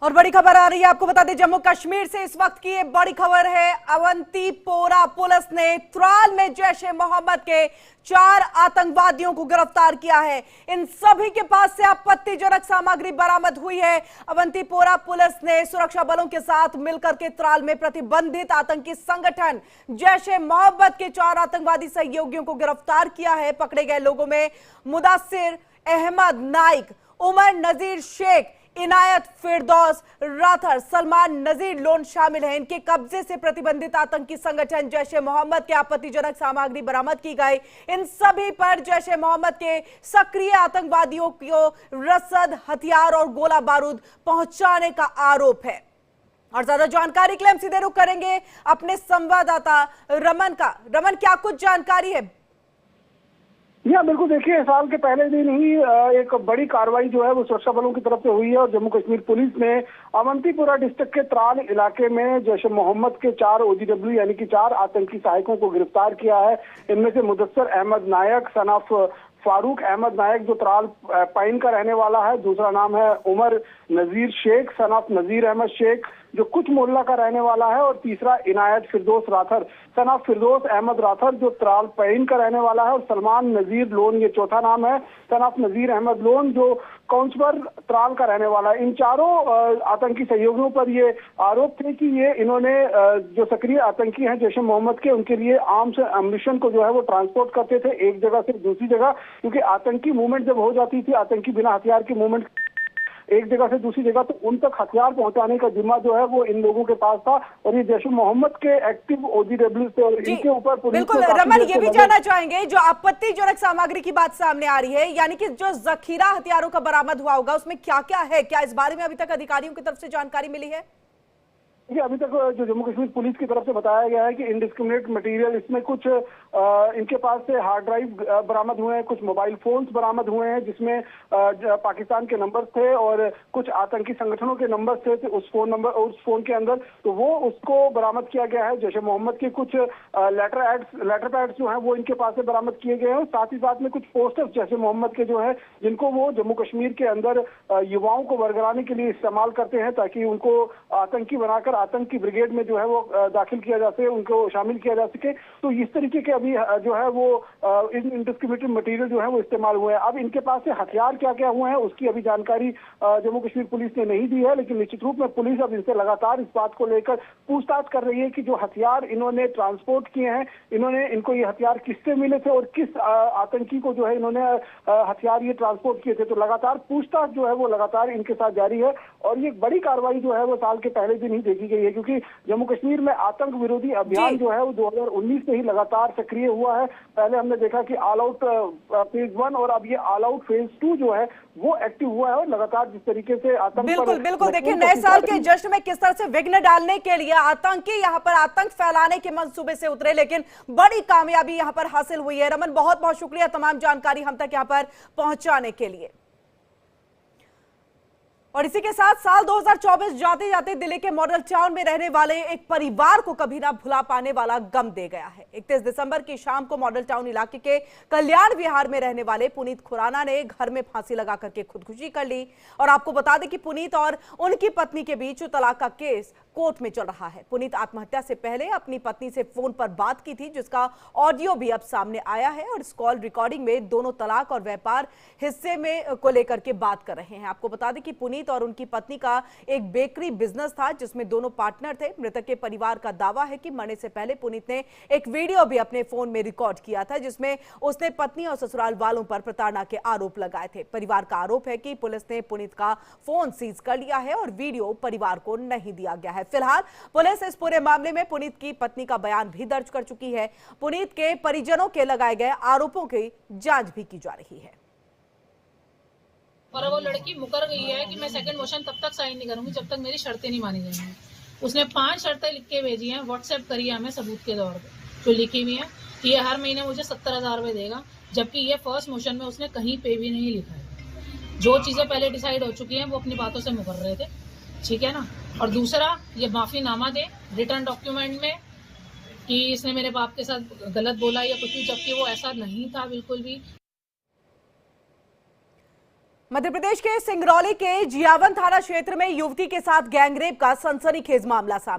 और बड़ी खबर आ रही है, आपको बता दें जम्मू कश्मीर से इस वक्त की ये बड़ी खबर है। अवंतीपोरा पुलिस ने त्राल में जैश ए मोहम्मद के 4 आतंकवादियों को गिरफ्तार किया है। इन सभी के पास से आपत्तिजनक सामग्री बरामद हुई है। अवंतीपोरा पुलिस ने सुरक्षा बलों के साथ मिलकर के त्राल में प्रतिबंधित आतंकी संगठन जैश ए मोहम्मद के 4 आतंकवादी सहयोगियों को गिरफ्तार किया है। पकड़े गए लोगों में मुदस्सिर अहमद नाइक, उमर नजीर शेख, इनायत फिरदौस राथर, सलमान नजीर लोन शामिल हैं। इनके कब्जे से प्रतिबंधित आतंकी संगठन जैश ए मोहम्मद के आपत्तिजनक सामग्री बरामद की गई। इन सभी पर जैश ए मोहम्मद के सक्रिय आतंकवादियों को रसद, हथियार और गोला बारूद पहुंचाने का आरोप है। और ज्यादा जानकारी के लिए हम सीधे रुख करेंगे अपने संवाददाता रमन का। रमन, क्या कुछ जानकारी है? बिल्कुल, देखिए, साल के पहले दिन ही एक बड़ी कार्रवाई जो है वो सुरक्षा बलों की तरफ से हुई है और जम्मू कश्मीर पुलिस ने अवंतीपुरा डिस्ट्रिक्ट के त्राल इलाके में जैश ए मोहम्मद के 4 OGW यानी कि 4 आतंकी सहायकों को गिरफ्तार किया है। इनमें से मुदस्सिर अहमद नायक सन ऑफ फारूक अहमद नायक जो त्राल पाइन का रहने वाला है, दूसरा नाम है उमर नजीर शेख सन ऑफ नजीर अहमद शेख जो कुछ मोहल्ला का रहने वाला है, और तीसरा इनायत फिरदौस राथर सन ऑफ फिरदौस अहमद राथर जो त्राल पैन का रहने वाला है, और सलमान नजीर लोन ये चौथा नाम है सन ऑफ नजीर अहमद लोन जो काउंसलर त्राल का रहने वाला है। इन चारों आतंकी सहयोगियों पर ये आरोप थे कि ये इन्होंने जो सक्रिय आतंकी हैं जैश ए मोहम्मद के, उनके लिए आर्म्स एम्युनिशन को जो है वो ट्रांसपोर्ट करते थे एक जगह से दूसरी जगह, क्योंकि आतंकी मूवमेंट जब हो जाती थी, आतंकी बिना हथियार की मूवमेंट एक जगह से दूसरी जगह, तो उन तक हथियार पहुंचाने का जिम्मा जो है वो इन लोगों के पास था। और ये जैश ए मोहम्मद के एक्टिव OGW थे और इनके ऊपर पुलिस बिल्कुल रमन, ये भी जानना चाहेंगे जो आपत्तिजनक सामग्री की बात सामने आ रही है, यानी कि जो जखीरा हथियारों का बरामद हुआ होगा उसमें क्या क्या है, क्या इस बारे में अभी तक अधिकारियों की तरफ से जानकारी मिली है? देखिए, अभी तक जो जम्मू कश्मीर पुलिस की तरफ से बताया गया है कि इनडिस्क्रिमिनेट मटेरियल, इसमें कुछ इनके पास से हार्ड ड्राइव बरामद हुए हैं, कुछ मोबाइल फोन्स बरामद हुए हैं जिसमें पाकिस्तान के नंबर थे और कुछ आतंकी संगठनों के नंबर थे उस फोन के अंदर, तो वो उसको बरामद किया गया है। जैश ए मोहम्मद के कुछ लेटर पैड्स जो हैं वो इनके पास से बरामद किए गए हैं। साथ ही साथ में कुछ पोस्टर्स जैश ए मोहम्मद के जो है जिनको वो जम्मू कश्मीर के अंदर युवाओं को वर्गलाने के लिए इस्तेमाल करते हैं ताकि उनको आतंकी बनाकर आतंक की ब्रिगेड में जो है वो दाखिल किया जा सके, उनको शामिल किया जा सके। तो इस तरीके के अभी जो है वो इनडिस्क्रिमिनेटेड मटेरियल जो है वो इस्तेमाल हुए हैं। अब इनके पास से हथियार क्या क्या हुए हैं उसकी अभी जानकारी जम्मू कश्मीर पुलिस ने नहीं दी है, लेकिन निश्चित रूप में पुलिस अब इनसे लगातार इस बात को लेकर पूछताछ कर रही है कि जो हथियार इन्होंने ट्रांसपोर्ट किए हैं, इनको ये हथियार किससे मिले थे और किस आतंकी को जो है इन्होंने हथियार ये ट्रांसपोर्ट किए थे। तो लगातार पूछताछ जो है वो लगातार इनके साथ जारी है और ये बड़ी कार्रवाई जो है वो साल के पहले दिन ही देखी गई है, क्योंकि जम्मू कश्मीर में आतंक विरोधी अभियान जो है वो 2019 से ही लगातार सक्रिय हुआ है। पहले हमने देखा कि ऑल आउट फेज 1 और अब ये ऑल आउट फेज 2 जो है वो एक्टिव हुआ है और लगातार जिस तरीके से आतंक बिल्कुल देखिए, नए साल के जश्न में किस तरह से विघ्न डालने के लिए आतंकी यहाँ पर आतंक फैलाने के मंसूबे से उतरे, लेकिन बड़ी कामयाबी यहाँ पर हासिल हुई है। रमन, बहुत बहुत शुक्रिया तमाम जानकारी हम तक यहाँ पर पहुंचाने के लिए। और इसी के साथ साल 2024 जाते जाते दिल्ली के मॉडल टाउन में रहने वाले एक परिवार को कभी ना भुला पाने वाला गम दे गया है। 31 दिसंबर की शाम को मॉडल टाउन इलाके के कल्याण विहार में रहने वाले पुनीत खुराना ने घर में फांसी लगा करके खुदकुशी कर ली। और आपको बता दें कि पुनीत और उनकी पत्नी के बीच तलाक का केस कोर्ट में चल रहा है। पुनीत आत्महत्या से पहले अपनी पत्नी से फोन पर बात की थी, जिसका ऑडियो भी अब सामने आया है और इस कॉल रिकॉर्डिंग में दोनों तलाक और व्यापार हिस्से में को लेकर के बात कर रहे हैं। आपको बता दें कि पुनीत और उनकी पत्नी का एक बेकरी बिजनेस था जिसमें दोनों पार्टनर थे। मृतक के परिवार का दावा है कि मरने से पहले पुनीत ने एक वीडियो भी अपने फोन में रिकॉर्ड किया था जिसमें उसने पत्नी और ससुराल वालों पर प्रताड़ना के आरोप लगाए थे। परिवार का आरोप है कि पुलिस ने पुनीत का फोन सीज कर लिया है और वीडियो परिवार को नहीं दिया गया है। फिलहाल पुलिस इस पूरे मामले में पुनीत की पत्नी का बयान भी दर्ज कर चुकी है। पुनीत के परिजनों के लगाए गए आरोपों की जांच भी की जा रही है। और वो लड़की मुकर गई है कि मैं सेकंड मोशन तब तक साइन नहीं करूंगी जब तक मेरी शर्तें नहीं मानी जाएंगी। उसने 5 शर्तें लिख के भेजी हैं, व्हाट्सएप करी है हमें सबूत के तौर पे, जो लिखी हुई है कि ये हर महीने मुझे 70,000 रुपए देगा, जबकि ये फर्स्ट मोशन में उसने कहीं पे भी नहीं लिखा है। जो चीजें पहले डिसाइड हो चुकी हैं वो अपनी बातों से मुकर रहे थे, ठीक है ना। और दूसरा, ये माफीनामा दे रिटर्न डॉक्यूमेंट में कि इसने मेरे बाप के साथ गलत बोला या कुछ भी, जबकि वो ऐसा नहीं था बिल्कुल भी। मध्य प्रदेश के सिंगरौली के जियावन थाना क्षेत्र में युवती के साथ गैंगरेप का सनसनीखेज मामला सामने